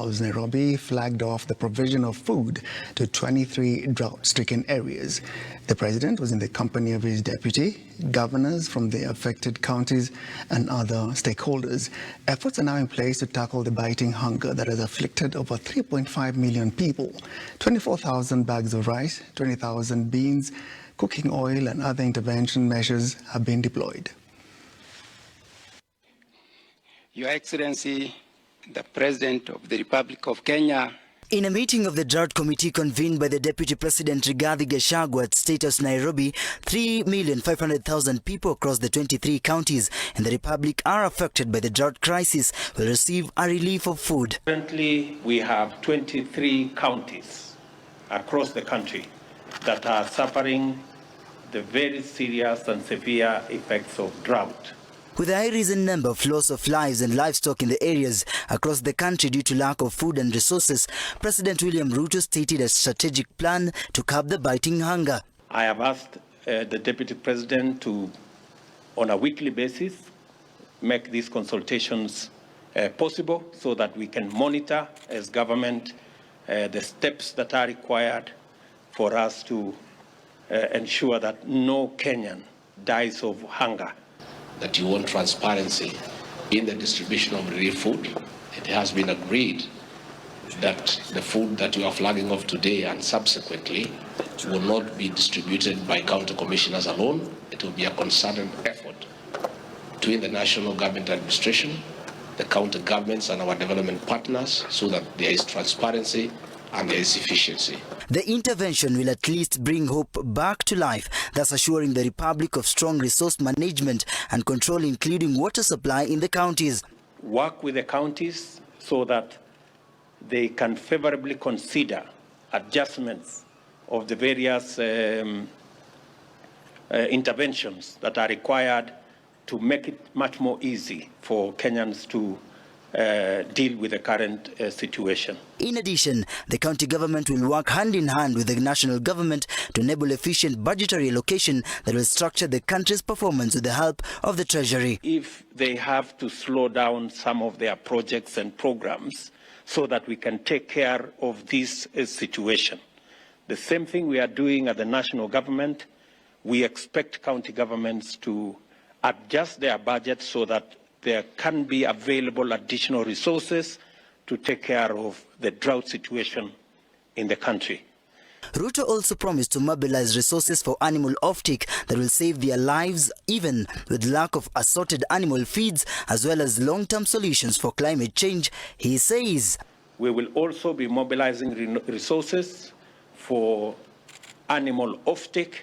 House, Nairobi, flagged off the provision of food to 23 drought-stricken areas. The president was in the company of his deputy, governors from the affected counties, and other stakeholders. Efforts are now in place to tackle the biting hunger that has afflicted over 3.5 million people. 24,000 bags of rice, 20,000 beans, cooking oil, and other intervention measures have been deployed. Your Excellency, the President of the Republic of Kenya. In a meeting of the Drought Committee convened by the Deputy President Rigathi Gachagua at State House, Nairobi, 3,500,000 people across the 23 counties in the Republic are affected by the drought crisis will receive a relief of food. Currently, we have 23 counties across the country that are suffering the very serious and severe effects of drought. With a high recent number of loss of lives and livestock in the areas across the country due to lack of food and resources, President William Ruto stated a strategic plan to curb the biting hunger. I have asked the Deputy President to, on a weekly basis, make these consultations possible so that we can monitor as government the steps that are required for us to ensure that no Kenyan dies of hunger. That you want transparency in the distribution of relief food. It has been agreed that the food that you are flagging off today and subsequently will not be distributed by county commissioners alone. It will be a concerted effort between the national government administration, the county governments, and our development partners so that there is transparency and there is efficiency. The intervention will at least bring hope back to life, thus assuring the Republic of strong resource management and control, including water supply in the counties. Work with the counties so that they can favorably consider adjustments of the various interventions that are required to make it much more easy for Kenyans to deal with the current situation. In addition, the county government will work hand in hand with the national government to enable efficient budgetary allocation that will structure the country's performance with the help of the Treasury. If they have to slow down some of their projects and programs so that we can take care of this situation. The same thing we are doing at the national government. We expect county governments to adjust their budget so that there can be available additional resources to take care of the drought situation in the country. Ruto also promised to mobilize resources for animal offtake that will save their lives even with lack of assorted animal feeds, as well as long-term solutions for climate change. He says, we will also be mobilizing resources for animal offtake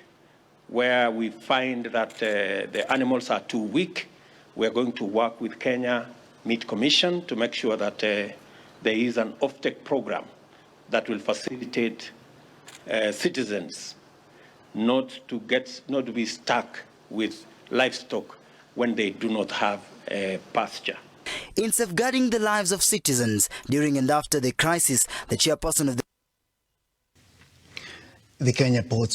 where we find that the animals are too weak. We are going to work with Kenya Meat Commission to make sure that there is an offtake program that will facilitate citizens not to be stuck with livestock when they do not have pasture. In safeguarding the lives of citizens during and after the crisis, the chairperson of the Kenya Ports